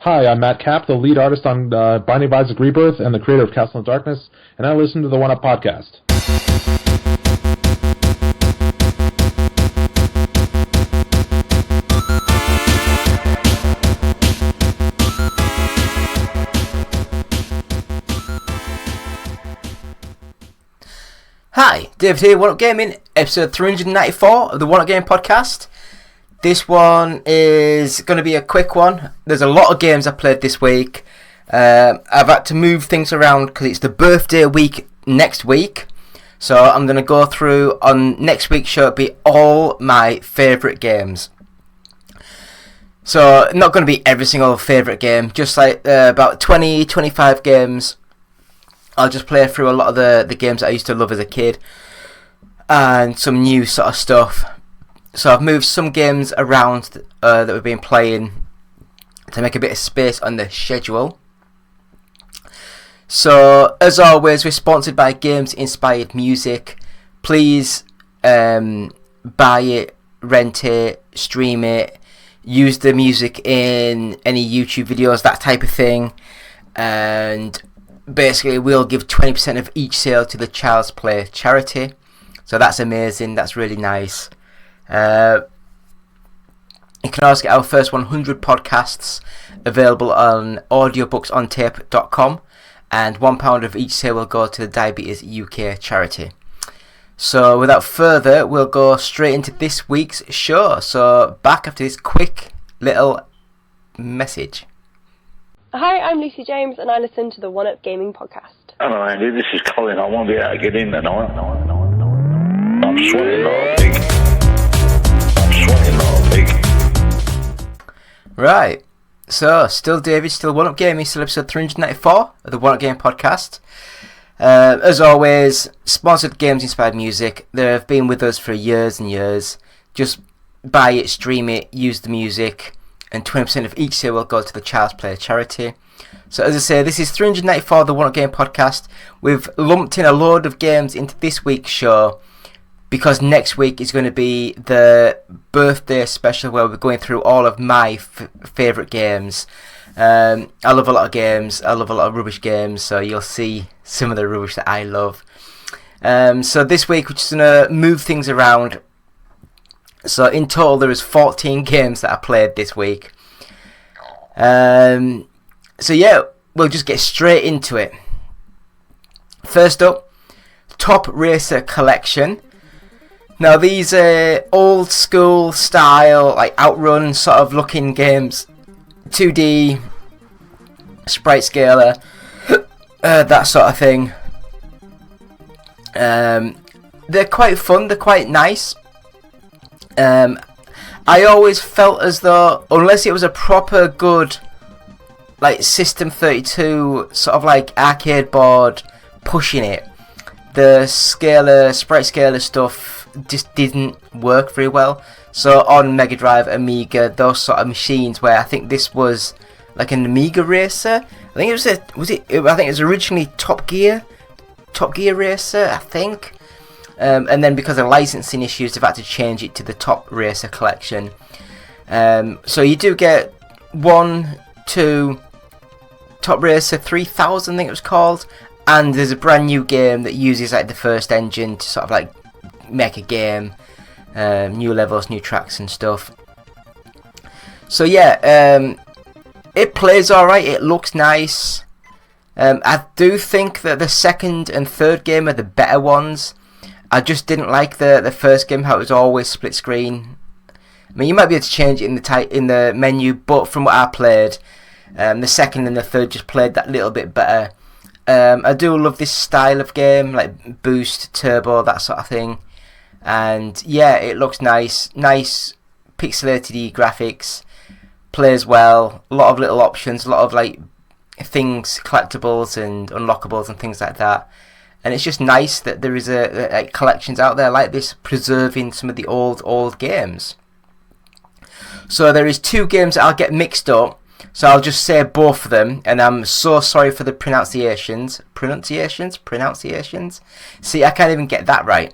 Hi, I'm Matt Kapp, the lead artist on Binding of Isaac Rebirth and the creator of Castle in Darkness, and I listen to the One Up podcast. Hi, David here, One Up Gaming, episode 394 of the One Up Gaming podcast. This one is going to be a quick one. There's a lot of games I played this week. I've had to move things around because it's the birthday week next week. So I'm going to go through on next week's show, it'll be all my favourite games. So not going to be every single favourite game, just like about 20-25 games. I'll just play through a lot of the games that I used to love as a kid and some new sort of stuff. So I've moved some games around that we've been playing to make a bit of space on the schedule. So as always, we're sponsored by Games Inspired Music. Please buy it, rent it, stream it, use the music in any YouTube videos, that type of thing. And basically we'll give 20% of each sale to the Child's Play charity. So that's amazing, that's really nice. You can also get our first 100 podcasts available on audiobooksontape.com, and £1 of each sale will go to the Diabetes UK charity. So without further, we'll go straight into this week's show. So back after this quick little message. Hi, I'm Lucy James and I listen to the One Up Gaming podcast. Hello Andy, this is Colin. I won't be able to get in tonight. I'm sweating like a pig. Right, so still David, still One Up Gaming, still episode 394 of the One Up Gaming podcast. As always, sponsored Games Inspired Music. They have been with us for years and years. Just buy it, stream it, use the music, and 20% of each sale will go to the Child's Play charity. So as I say, this is 394 of the One Up Gaming podcast. We've lumped in a load of games into this week's show, because next week is going to be the birthday special where we're going through all of my favourite games. I love a lot of games. I love a lot of rubbish games, so you'll see some of the rubbish that I love. So this week we're just going to move things around. So in total there is 14 games that I played this week. So yeah, we'll just get straight into it. First up, Top Racer Collection. Now these are old school style, like Outrun sort of looking games, 2D, sprite scaler, that sort of thing. They're quite fun, they're quite nice. I always felt as though, unless it was a proper good, like System 32 sort of like arcade board pushing it, the sprite scaler stuff just didn't work very well. So on Mega Drive, Amiga, those sort of machines where I think this was like an Amiga racer. I think it was originally Top Gear Racer, I think. And then because of licensing issues, they've had to change it to the Top Racer Collection. So you do get 1, 2, Top Racer 3000, I think it was called. And there's a brand new game that uses like the first engine to sort of like make a game, new levels, new tracks and stuff. So yeah, it plays alright, it looks nice. I do think that the second and third game are the better ones. I just didn't like the first game, how it was always split screen. I mean, you might be able to change it in the menu, but from what I played, the second and the third just played that little bit better. I do love this style of game, like boost, turbo, that sort of thing. And yeah, it looks nice pixelated graphics, plays well, a lot of little options, a lot of like things, collectibles and unlockables and things like that. And it's just nice that there is like collections out there like this preserving some of the old games. So there is 2 games that I'll get mixed up. So I'll just say both of them, and I'm so sorry for the pronunciations. See, I can't even get that right.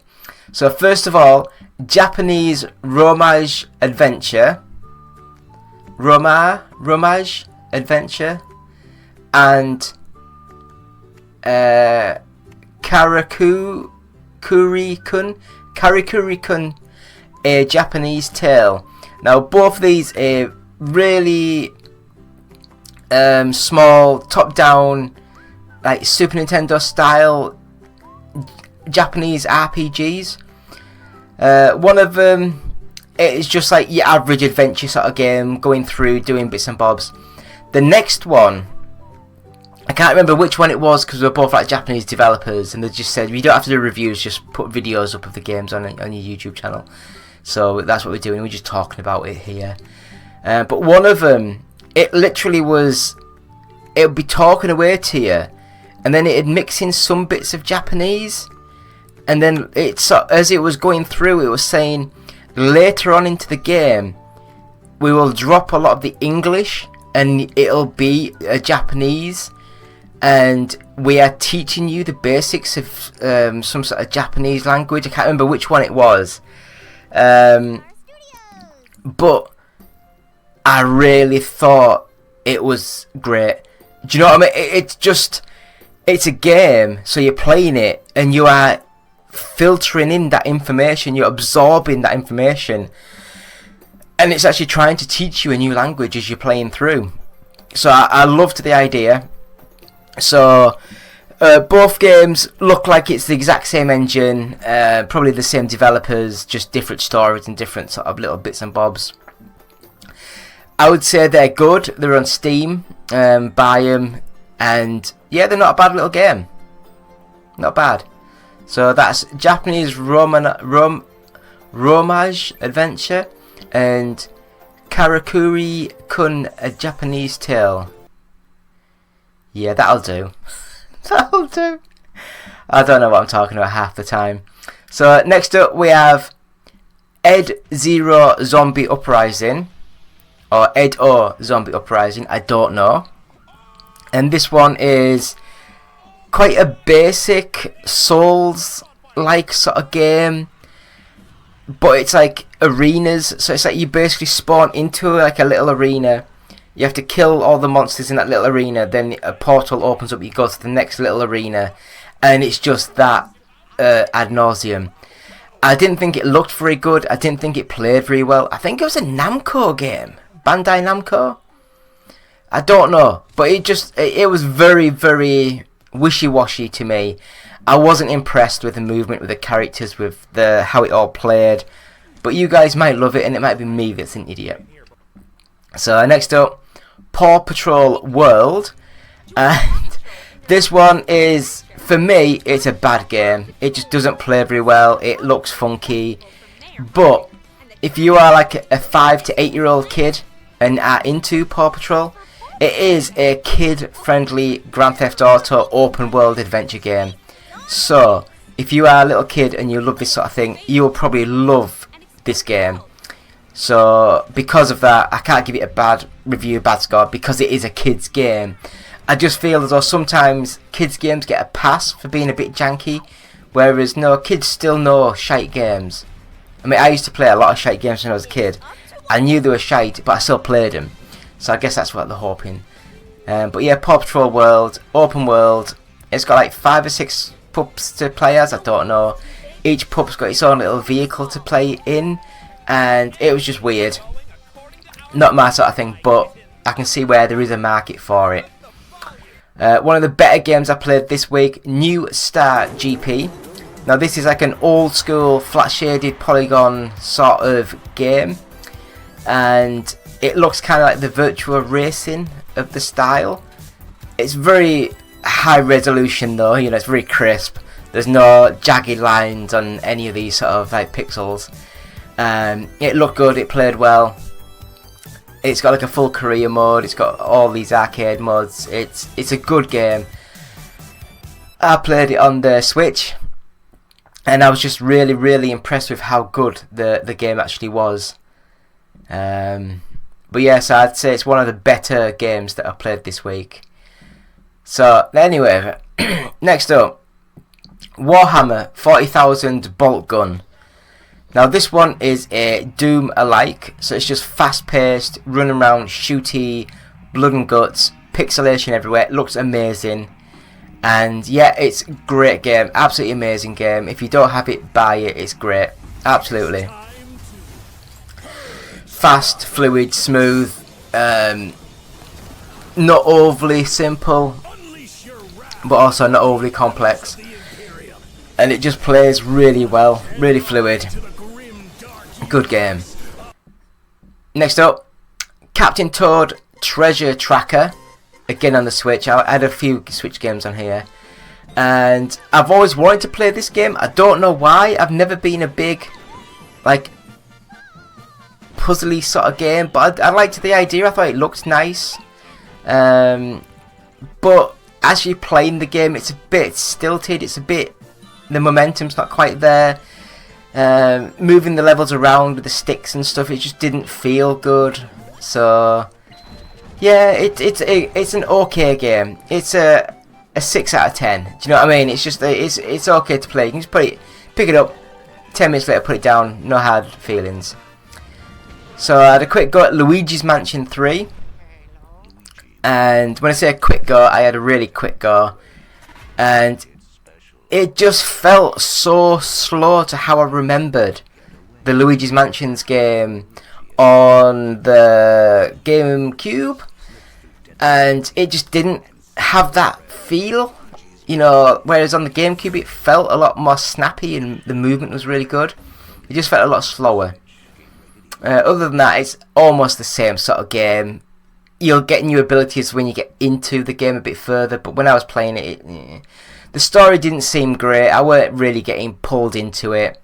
So first of all, Japanese Romaji Adventure. Romaji Adventure, and Karakuri-kun, A Japanese Tale. Now both of these are really small, top-down, like Super Nintendo style Japanese RPGs. One of them is just like your average adventure sort of game, going through, doing bits and bobs. The next one, I can't remember which one it was because we're both like Japanese developers, and they just said you don't have to do reviews, just put videos up of the games on your YouTube channel. So that's what we're doing. We're just talking about it here. But one of them, it literally was, it would be talking away to you, and then it'd mix in some bits of Japanese, and then as it was going through, it was saying later on into the game we will drop a lot of the English and it'll be Japanese, and we are teaching you the basics of some sort of Japanese language. I can't remember which one it was, but I really thought it was great. Do you know what I mean? It's a game, so you're playing it and you are filtering in that information, you're absorbing that information, and it's actually trying to teach you a new language as you're playing through. So I loved the idea. So both games look like it's the exact same engine, probably the same developers, just different stories and different sort of little bits and bobs. I would say they're good. They're on Steam. Buy them, and yeah, they're not a bad little game. Not bad. So that's Japanese Romaji Adventure and Karakuri-kun, A Japanese Tale. Yeah, that'll do. That'll do. I don't know what I'm talking about half the time. So next up we have Ed Zero Zombie Uprising, or Ed O Zombie Uprising, I don't know. And this one is quite a basic Souls-like sort of game, but it's like arenas. So it's like you basically spawn into like a little arena. You have to kill all the monsters in that little arena. Then a portal opens up. You go to the next little arena, and it's just that ad nauseum. I didn't think it looked very good. I didn't think it played very well. I think it was a Namco game, Bandai Namco. I don't know, but it was very, very wishy-washy to me. I wasn't impressed with the movement, with the characters, with how it all played. But you guys might love it, and it might be me that's an idiot. So next up, Paw Patrol World. And this one is, for me, it's a bad game. It just doesn't play very well. It looks funky. But if you are like a 5 to 8 year old kid and are into Paw Patrol, it is a kid-friendly Grand Theft Auto open-world adventure game. So, if you are a little kid and you love this sort of thing, you will probably love this game. So, because of that, I can't give it a bad review, bad score, because it is a kid's game. I just feel as though sometimes kids' games get a pass for being a bit janky, whereas no, kids still know shite games. I mean, I used to play a lot of shite games when I was a kid. I knew they were shite, but I still played them. So I guess that's what they're hoping. But yeah, Paw Patrol World, open world. It's got like 5 or 6 pups to play as, I don't know. Each pup's got its own little vehicle to play in, and it was just weird. Not my sort of thing, but I can see where there is a market for it. One of the better games I played this week, New Star GP. Now this is like an old school flat shaded polygon sort of game, and it looks kind of like the virtual racing of the style. It's very high resolution though, you know, it's very crisp. There's no jagged lines on any of these sort of like pixels. It looked good, it played well. It's got like a full career mode, it's got all these arcade modes. It's a good game. I played it on the Switch, and I was just really, really impressed with how good the game actually was. But yes, I'd say it's one of the better games that I played this week. So anyway, next up, Warhammer 40,000 Boltgun. Now this one is a Doom alike, so it's just fast paced, run around, shooty, blood and guts, pixelation everywhere. It looks amazing. And yeah, it's a great game. Absolutely amazing game. If you don't have it, buy it. It's great. Absolutely. Fast, fluid, smooth. Not overly simple, but also not overly complex. And it just plays really well. Really fluid. Good game. Next up, Captain Toad Treasure Tracker. Again on the Switch. I had a few Switch games on here, and I've always wanted to play this game. I don't know why. I've never been a big like puzzly sort of game, but I liked the idea. I thought it looked nice, but actually playing the game, it's a bit stilted. It's a bit, the momentum's not quite there. Moving the levels around with the sticks and stuff, it just didn't feel good. So yeah, it's an okay game. It's a 6 out of 10. Do you know what I mean? It's just it's okay to play. You can just pick it up, 10 minutes later put it down. No hard feelings. So I had a quick go at Luigi's Mansion 3, and when I say a quick go, I had a really quick go, and it just felt so slow to how I remembered the Luigi's Mansions game on the GameCube. And it just didn't have that feel, you know, whereas on the GameCube it felt a lot more snappy and the movement was really good. It just felt a lot slower. Other than that, it's almost the same sort of game. You'll get new abilities when you get into the game a bit further, but when I was playing it, the story didn't seem great. I weren't really getting pulled into it.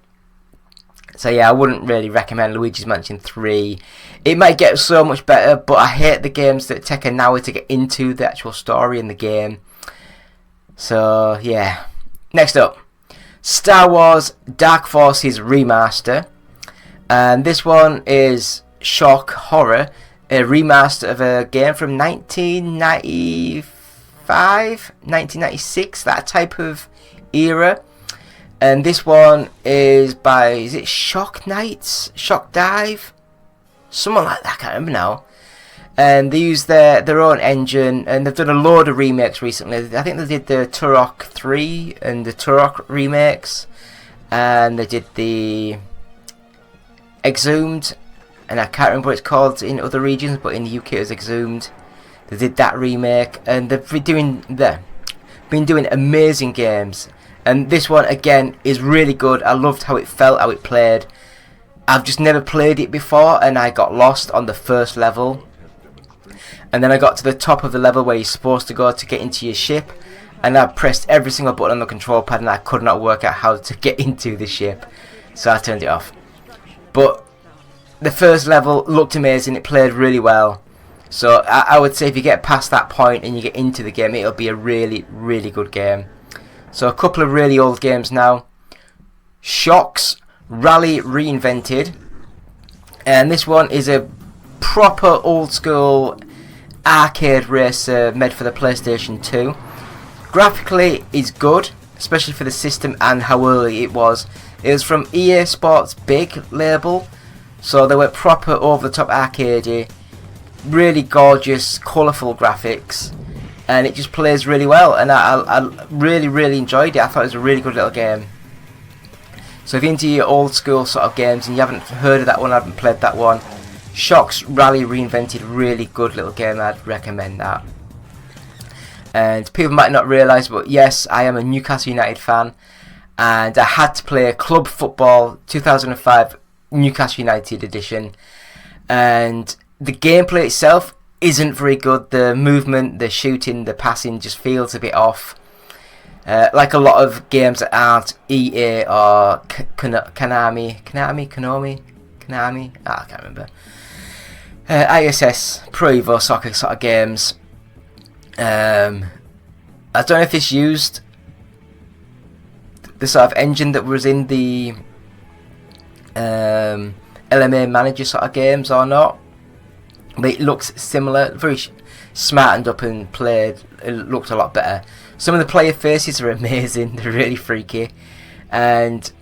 So yeah, I wouldn't really recommend Luigi's Mansion 3. It might get so much better, but I hate the games that take an hour to get into the actual story in the game. So yeah. Next up, Star Wars Dark Forces Remaster. And this one is shock horror, a remaster of a game from 1995, 1996, that type of era. And this one is by, is it Shock Knights? Shock Dive? Someone like that, I can't remember now. And they use their own engine, and they've done a load of remakes recently. I think they did the Turok 3 and the Turok remakes. And they did the Exhumed, and I can't remember what it's called in other regions, but in the UK it was Exhumed. They did that remake, and they've been doing amazing games. And this one again is really good. I loved how it felt, how it played. I've just never played it before, and I got lost on the first level. And then I got to the top of the level where you're supposed to go to get into your ship, and I pressed every single button on the control pad, and I could not work out how to get into the ship, so I turned it off. But the first level looked amazing. It played really well. So I would say if you get past that point and you get into the game, it'll be a really, really good game. So a couple of really old games now. Shox Rally Reinvented. And this one is a proper old school arcade racer made for the PlayStation 2. Graphically is good, especially for the system and how early it was. It was from EA Sports Big label, so they were proper over-the-top arcadey, really gorgeous, colourful graphics, and it just plays really well, and I really, really enjoyed it. I thought it was a really good little game. So if you're into your old school sort of games and you haven't heard of that one, haven't played that one, Shox Rally Reinvented, really good little game, I'd recommend that. And people might not realise, but yes, I am a Newcastle United fan. And I had to play Club Football 2005 Newcastle United edition. And the gameplay itself isn't very good. The movement, the shooting, the passing just feels a bit off. Like a lot of games that aren't EA or Konami. I can't remember. ISS, Pro Evo Soccer sort of games. I don't know if it's used the sort of engine that was in the LMA Manager sort of games or not, but it looks similar, very smartened up and played. It looked a lot better. Some of the player faces are amazing, they're really freaky, and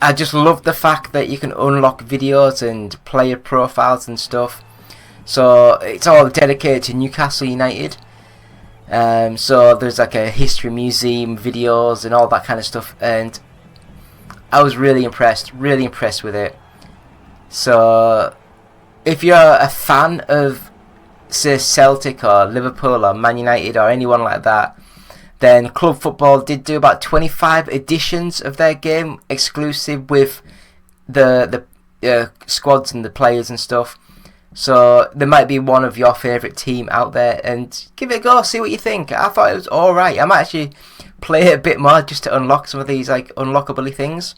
I just love the fact that you can unlock videos and player profiles and stuff. So it's all dedicated to Newcastle United. So there's like a history museum, videos and all that kind of stuff, and I was really impressed with it. So if you're a fan of, say, Celtic or Liverpool or Man United or anyone like that, then Club Football did do about 25 editions of their game exclusive with the squads and the players and stuff. So there might be one of your favourite team out there, and give it a go, see what you think. I thought it was alright. I might actually play it a bit more just to unlock some of these like unlockable things.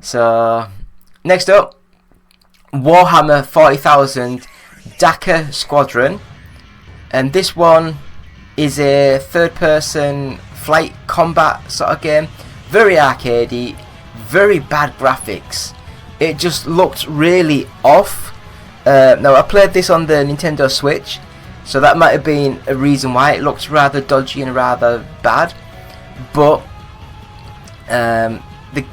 So next up, Warhammer 40,000 Dakka Squadron, and this one is a third-person flight combat sort of game. Very arcadey, very bad graphics. It just looked really off. Now I played this on the Nintendo Switch, so that might have been a reason why it looks rather dodgy and rather bad. But the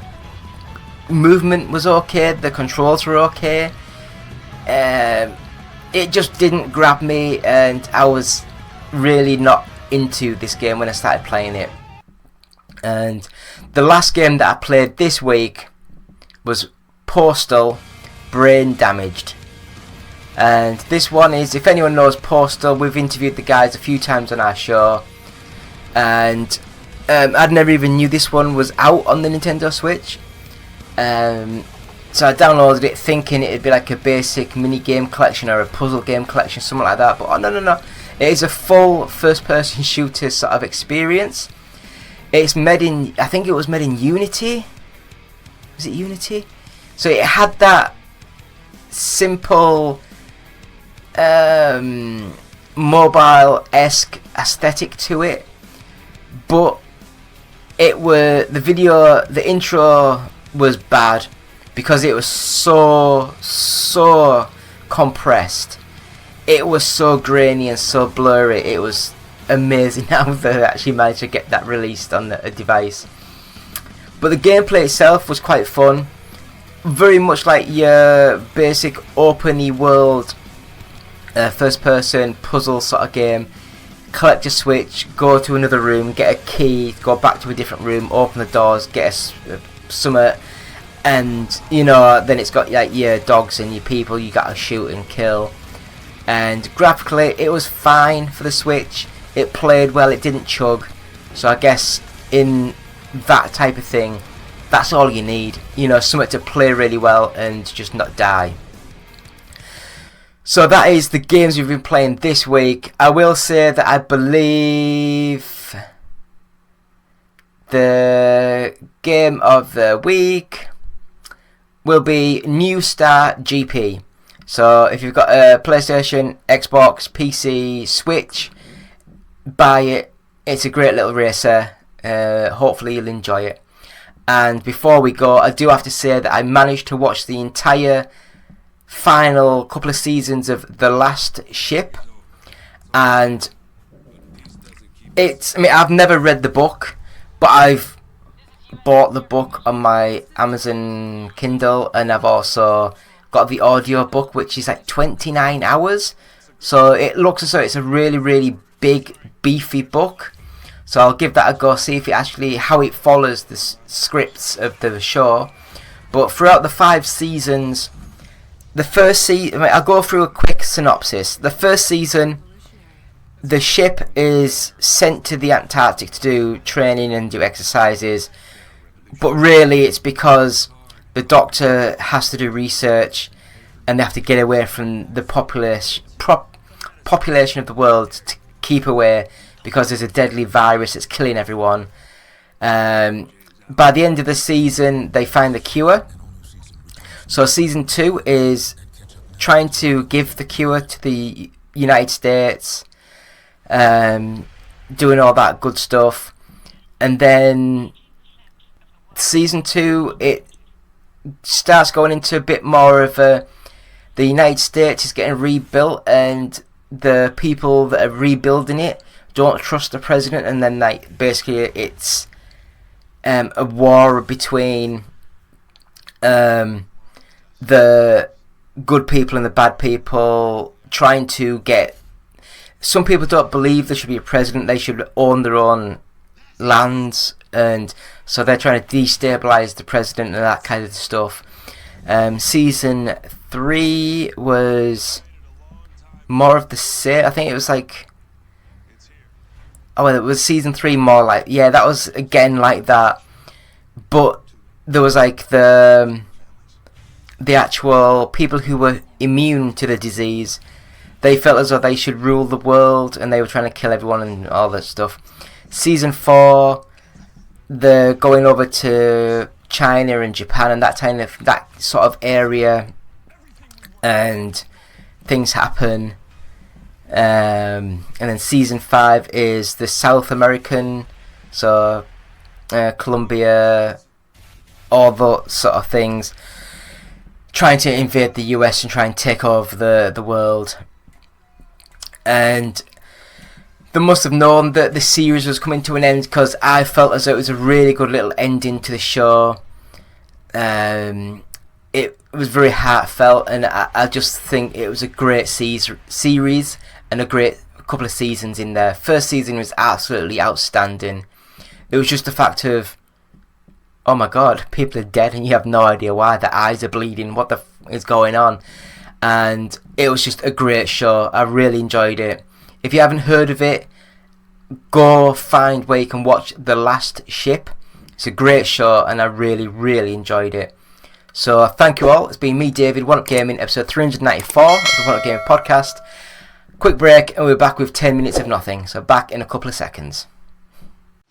movement was okay, the controls were okay. It just didn't grab me, and I was really not into this game when I started playing it. And the last game that I played this week was Postal Brain Damaged. And this one is, if anyone knows Postal, we've interviewed the guys a few times on our show, and I'd never even knew this one was out on the Nintendo Switch. So I downloaded it thinking it'd be like a basic mini game collection or a puzzle game collection, something like that. But oh, no, it is a full first-person shooter sort of experience. It's made in, I think it was made in Unity. Was it Unity? So it had that simple mobile-esque aesthetic to it, but the intro was bad because it was so compressed. It was so grainy and so blurry. It was amazing how they actually managed to get that released on a device. But the gameplay itself was quite fun, very much like your basic open world first person puzzle sort of game. Collect a switch, go to another room, get a key, go back to a different room, open the doors, get a summit, and then it's got like your dogs and your people you gotta shoot and kill. And graphically it was fine for the Switch. It played well, it didn't chug, so I guess in that type of thing, that's all you need, something to play really well and just not die. So that is the games we've been playing this week. I will say that I believe the game of the week will be New Star GP. So if you've got a PlayStation, Xbox, PC, Switch, buy it. It's a great little racer. Hopefully you'll enjoy it. And before we go, I do have to say that I managed to watch the entire final couple of seasons of The Last Ship, and I've never read the book, but I've bought the book on my Amazon Kindle, and I've also got the audio book, which is like 29 hours, so it looks as though it's a really big beefy book. So I'll give that a go, see if how it follows the scripts of the show. But throughout the 5 seasons, the first season, I'll go through a quick synopsis. The first season, the ship is sent to the Antarctic to do training and do exercises, but really it's because the Doctor has to do research and they have to get away from the population of the world to keep away, because there's a deadly virus that's killing everyone. By the end of the season, they find the cure. So season 2 is trying to give the cure to the United States, doing all that good stuff. And then season 2, it starts going into a bit more of the United States is getting rebuilt, and the people that are rebuilding it don't trust the president, and then basically it's a war between the good people and the bad people, trying to get. Some people don't believe there should be a president. They should own their own lands, and so they're trying to destabilize the president and that kind of stuff. Season 3 was more of the same. I think it was like, it was season 3 more like, yeah, that was again like that, but there was like the actual people who were immune to the disease. They felt as though they should rule the world, and they were trying to kill everyone and all that stuff. Season 4, they're going over to China and Japan and that sort of area, and things happen. And then season 5 is the South American, so Colombia, all those sort of things, trying to invade the US and try and take over the world. And they must have known that the series was coming to an end, because I felt as though it was a really good little ending to the show. It was very heartfelt, and I just think it was a great series and a great couple of seasons in there. First season was absolutely outstanding. It was just the fact of, oh my god, people are dead and you have no idea why. Their eyes are bleeding. What the is going on? And it was just a great show. I really enjoyed it. If you haven't heard of it, go find where you can watch The Last Ship. It's a great show, and I really, really enjoyed it. So thank you all. It's been me, David, One Up Gaming, episode 394 of the One Up Gaming podcast. Quick break, and we're back with 10 minutes of nothing. So back in a couple of seconds.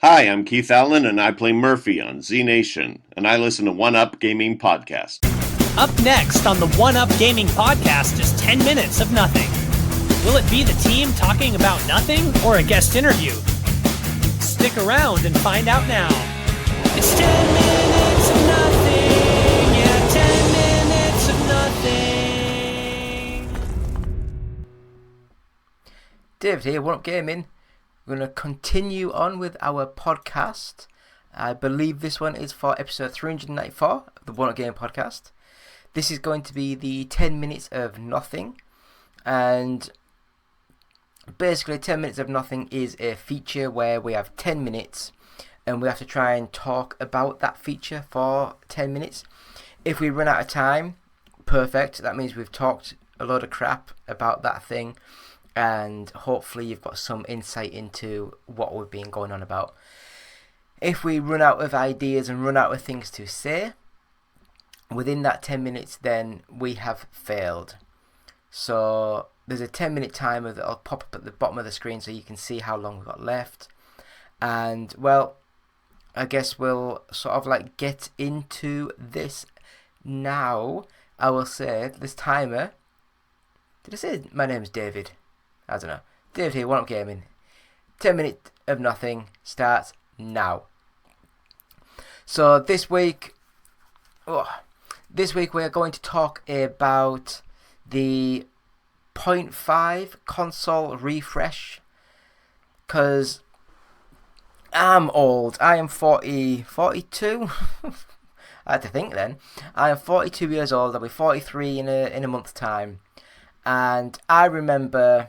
Hi, I'm Keith Allen, and I play Murphy on Z Nation, and I listen to One Up Gaming podcast. Up next on the One Up Gaming podcast is 10 minutes of nothing. Will it be the team talking about nothing or a guest interview? Stick around and find out now. It's 10 minutes of nothing. Yeah, 10 minutes of nothing. David here, One Up Gaming. We're going to continue on with our podcast. I believe this one is for episode 394 of the One Up Gaming podcast. This is going to be the 10 minutes of nothing, and basically 10 minutes of nothing is a feature where we have 10 minutes and we have to try and talk about that feature for 10 minutes. If we run out of time, perfect, that means we've talked a load of crap about that thing, and hopefully you've got some insight into what we've been going on about. If we run out of ideas and run out of things to say within that 10 minutes, then we have failed. So there's a 10-minute timer that'll pop up at the bottom of the screen so you can see how long we've got left. And, well, I guess we'll sort of like get into this now. I will say this timer. Did I say my name's David? I don't know. David here, One Up Gaming. 10 minutes of nothing starts now. So this week we're going to talk about the 0.5 console refresh, because I'm old. I am 42. I had to think then. I am 42 years old. I'll be 43 in a month's time, and I remember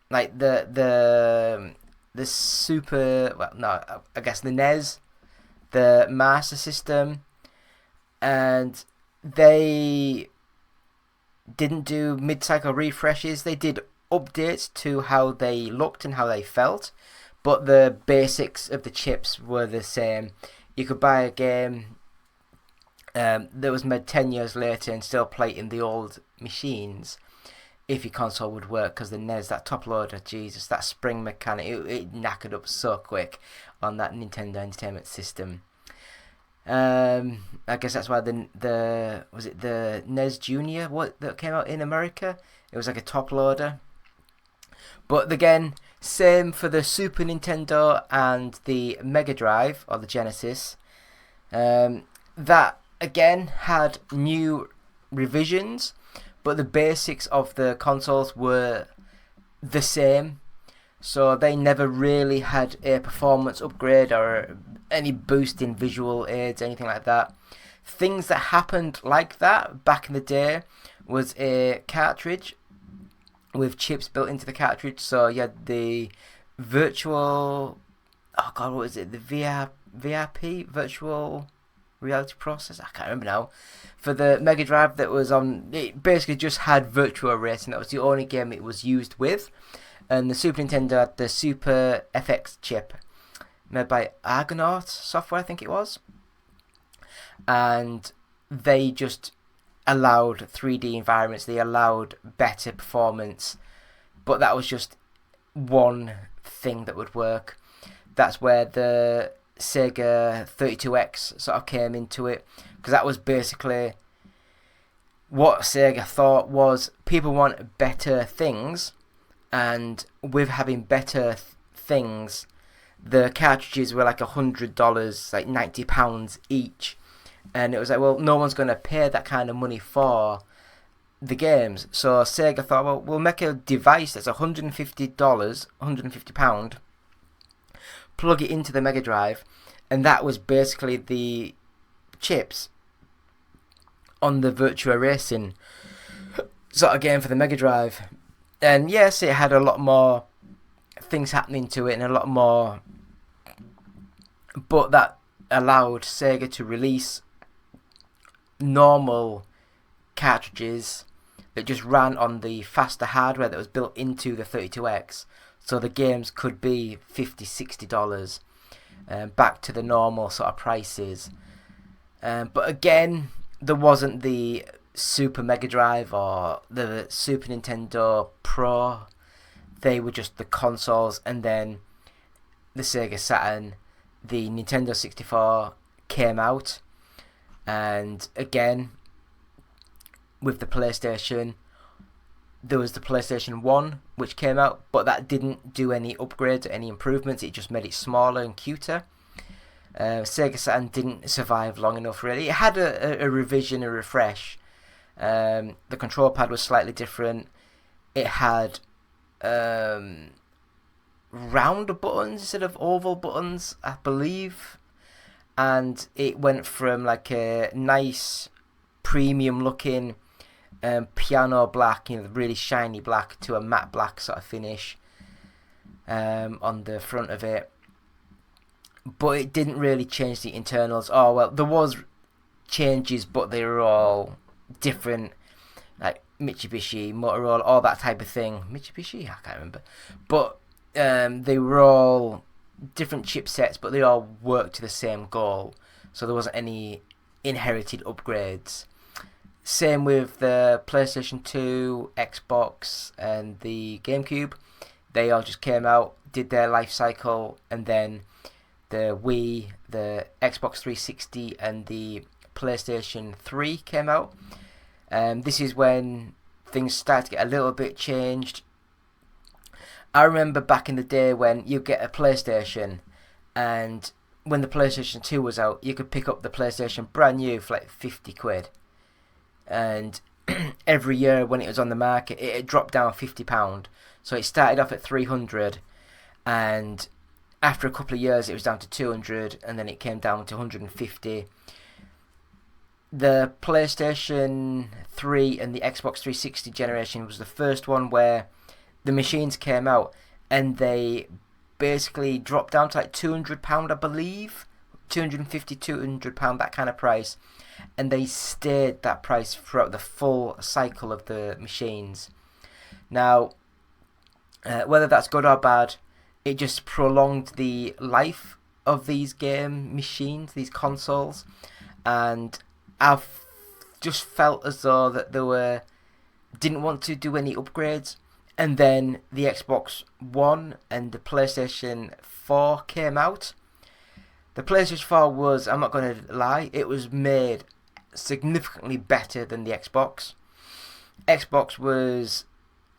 like the super. Well, no, I guess the NES, the Master System, and they didn't do mid-cycle refreshes. They did updates to how they looked and how they felt, but the basics of the chips were the same. You could buy a game that was made 10 years later and still play it in the old machines if your console would work, because the NES, that top loader, Jesus, that spring mechanic, it knackered up so quick on that Nintendo Entertainment System. I guess that's why the was it the NES Junior that came out in America? It was like a top loader. But again, same for the Super Nintendo and the Mega Drive or the Genesis. That again had new revisions, but the basics of the consoles were the same. So they never really had a performance upgrade or any boost in visual aids, anything like that. Things that happened like that back in the day was a cartridge with chips built into the cartridge. So you had the virtual, oh god, what was it? The VRP, virtual reality processor. I can't remember now. For the Mega Drive, that was on. It basically just had virtual racing. That was the only game it was used with. And the Super Nintendo had the Super FX chip, made by Argonaut Software, I think it was. And they just allowed 3D environments. They allowed better performance, but that was just one thing that would work. That's where the Sega 32X sort of came into it, because that was basically what Sega thought was people want better things, and with having better things, the cartridges were like $100, like £90 each. And it was like, well, no one's going to pay that kind of money for the games. So Sega thought, well, we'll make a device that's $150, £150, plug it into the Mega Drive, and that was basically the chips on the Virtua Racing sort of game for the Mega Drive. And yes, it had a lot more things happening to it and a lot more, but that allowed Sega to release normal cartridges that just ran on the faster hardware that was built into the 32X, so the games could be $50-$60, back to the normal sort of prices. But again, there wasn't the Super Mega Drive or the Super Nintendo Pro. They were just the consoles, and then the Sega Saturn, the Nintendo 64 came out. And again, with the PlayStation, there was the PlayStation 1 which came out, but that didn't do any upgrades or any improvements. It just made it smaller and cuter. Sega Saturn didn't survive long enough, really. It had a revision, a refresh. The control pad was slightly different. It had round buttons instead of oval buttons, I believe. And it went from like a nice premium looking piano black, really shiny black, to a matte black sort of finish on the front of it. But it didn't really change the internals. Oh well, there was changes, but they were all different, like Mitsubishi, Motorola, all that type of thing. Mitsubishi, I can't remember. But they were all different chipsets, but they all worked to the same goal, so there wasn't any inherited upgrades. Same with the PlayStation 2, Xbox, and the GameCube. They all just came out, did their life cycle, and then the Wii, the Xbox 360, and the PlayStation 3 came out. This is when things started to get a little bit changed. I remember back in the day when you get a PlayStation, and when the PlayStation 2 was out, you could pick up the PlayStation brand new for like 50 quid. And every year when it was on the market, it dropped down £50. So it started off at 300, and after a couple of years it was down to 200, and then it came down to 150. The PlayStation 3 and the Xbox 360 generation was the first one where the machines came out and they basically dropped down to like £200, I believe, £250, £200, that kind of price, and they stayed that price throughout the full cycle of the machines. Now, whether that's good or bad, it just prolonged the life of these game machines, these consoles, and I've just felt as though that they didn't want to do any upgrades. And then the Xbox One and the PlayStation 4 came out. The PlayStation 4 was, I'm not going to lie, it was made significantly better than the Xbox. Xbox was,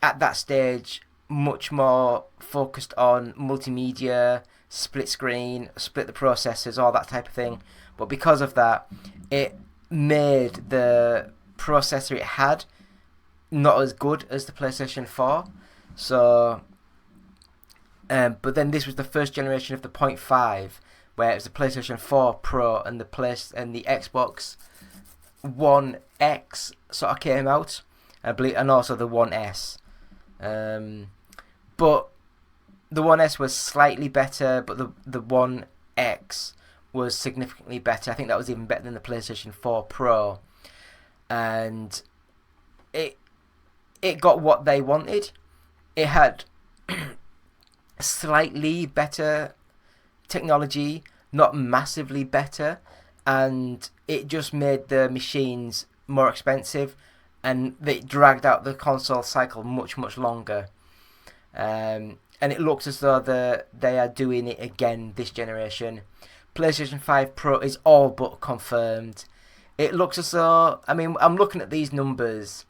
at that stage, much more focused on multimedia, split screen, split the processors, all that type of thing. But because of that, it made the processor it had not as good as the PlayStation 4. So, but then this was the first generation of the 0.5, where it was the PlayStation 4 Pro and the Xbox One X sort of came out, I believe, and also the One S. But the One S was slightly better, but the One X was significantly better. I think that was even better than the PlayStation 4 Pro, and it got what they wanted. It had slightly better technology, not massively better, and it just made the machines more expensive, and it dragged out the console cycle much longer. And it looks as though they are doing it again this generation. PlayStation 5 Pro is all but confirmed. It looks as though, I mean, I'm looking at these numbers.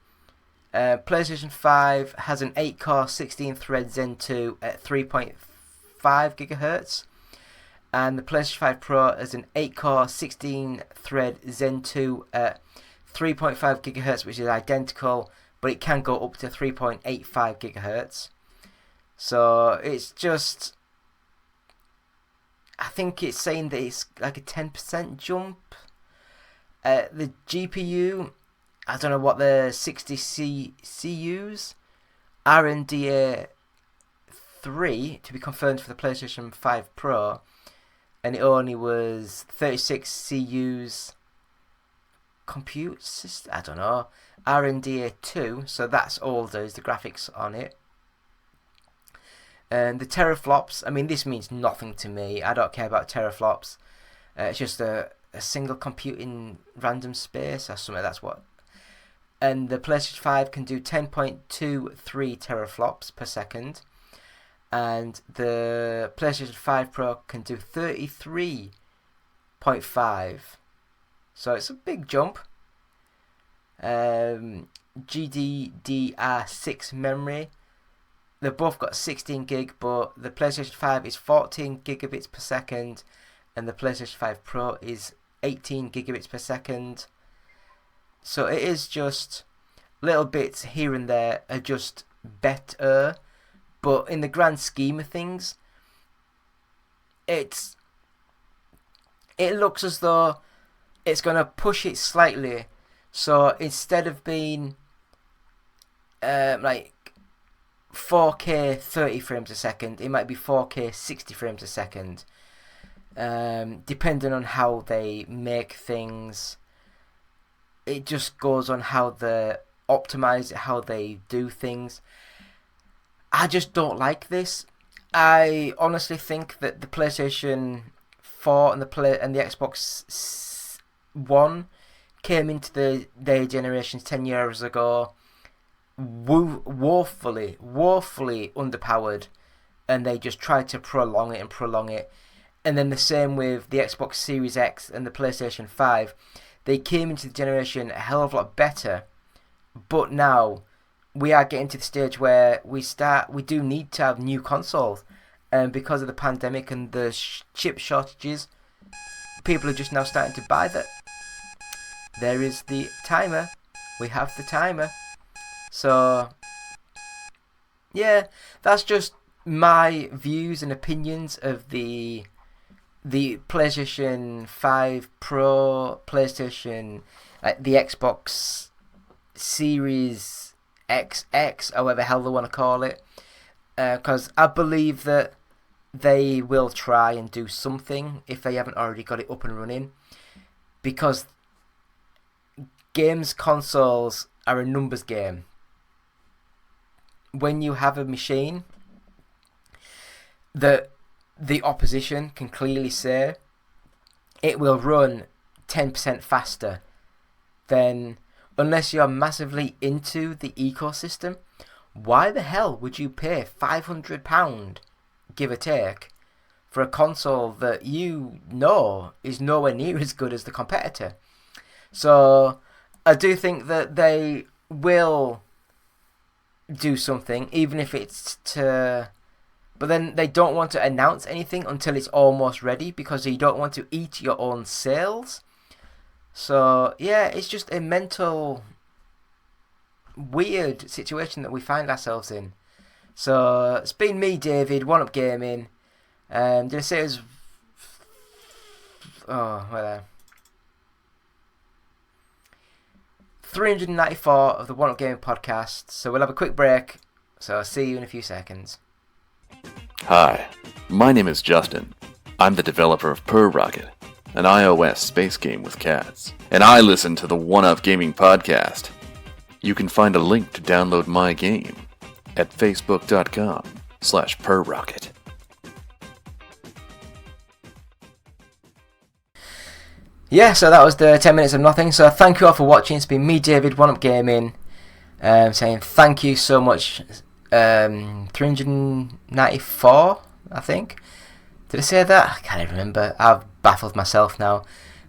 PlayStation 5 has an 8-core 16-thread Zen 2 at 3.5 GHz. And the PlayStation 5 Pro has an 8-core 16-thread Zen 2 at 3.5 GHz, which is identical, but it can go up to 3.85 GHz. So it's just, I think it's saying that it's like a 10% jump. The GPU, I don't know what the 60 CUs, RNDA 3 to be confirmed for the PlayStation 5 Pro, and it only was 36 CUs compute system, I don't know, RNDA 2, so that's older, is the graphics on it. And the teraflops, I mean, this means nothing to me. I don't care about teraflops. It's just a single compute in random space or something, that's what. And the PlayStation 5 can do 10.23 teraflops per second. And the PlayStation 5 Pro can do 33.5. So it's a big jump. GDDR6 memory. They've both got 16 gig, but the PlayStation 5 is 14 gigabits per second, and the PlayStation 5 Pro is 18 gigabits per second. So it is just little bits here and there are just better, but in the grand scheme of things, it looks as though it's going to push it slightly. So instead of being like 4K 30 frames a second, it might be 4K 60 frames a second, depending on how they make things. It just goes on how they optimize it, how they do things. I just don't like this. I honestly think that the PlayStation 4 and the Xbox One came into their generations 10 years ago woefully underpowered, and they just tried to prolong it. And then the same with the Xbox Series X and the PlayStation 5. They came into the generation a hell of a lot better, but now we are getting to the stage where we do need to have new consoles, and because of the pandemic and the chip shortages, people are just now starting to buy that. There is the timer. We have the timer. So, yeah, that's just my views and opinions of the PlayStation 5 Pro, PlayStation, the Xbox Series XX, or whatever the hell they want to call it. Because I believe that they will try and do something if they haven't already got it up and running. Because games consoles are a numbers game. When you have a machine that the opposition can clearly say it will run 10% faster, then unless you're massively into the ecosystem, why the hell would you pay £500, give or take, for a console that you know is nowhere near as good as the competitor? So I do think that they will do something, even if it's to... But then they don't want to announce anything until it's almost ready, because you don't want to eat your own sales. So, yeah, it's just a mental weird situation that we find ourselves in. So, it's been me, David, One Up Gaming. Did I say it was... Oh, well... 394 of the One Up Gaming podcast. So we'll have a quick break, So I'll see you in a few seconds. Hi, my name is Justin. I'm the developer of Per Rocket, an iOS space game with cats. And I listen to the One Up Gaming Podcast. You can find a link to download my game at facebook.com/perrocket. Yeah, so that was the 10 minutes of nothing. So thank you all for watching. It's been me, David, One Up Gaming, saying thank you so much. 394, I think. Did I say that? I can't even remember. I've baffled myself now.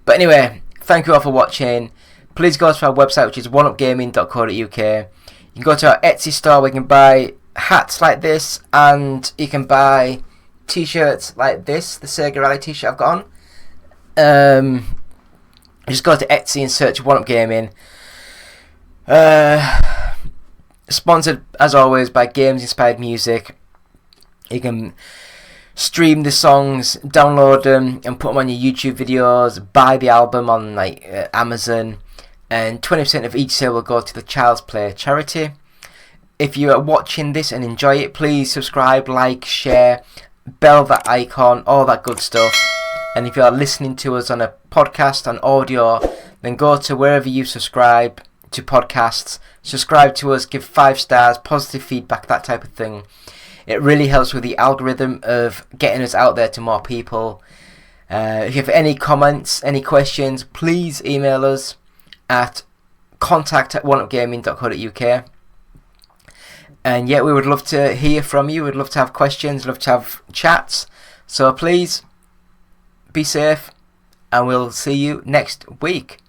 But anyway, thank you all for watching. Please go to our website, which is oneupgaming.co.uk. You can go to our Etsy store where you can buy hats like this, and you can buy t-shirts like this, the Sega Rally t-shirt I've got on. Just go to Etsy and search One Up Gaming. Sponsored, as always, by Games Inspired Music. You can stream the songs, download them, and put them on your YouTube videos. Buy the album on like Amazon, and 20% of each sale will go to the Child's Play charity. If you are watching this and enjoy it, please subscribe, like, share, bell that icon, all that good stuff. And if you are listening to us on a podcast, on audio, then go to wherever you subscribe to podcasts, subscribe to us, give 5 stars, positive feedback, that type of thing. It really helps with the algorithm of getting us out there to more people. If you have any comments, any questions, please email us at contact@oneupgaming.co.uk. And yeah, we would love to hear from you. We'd love to have questions, love to have chats. So please be safe, and we'll see you next week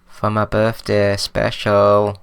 for my birthday special.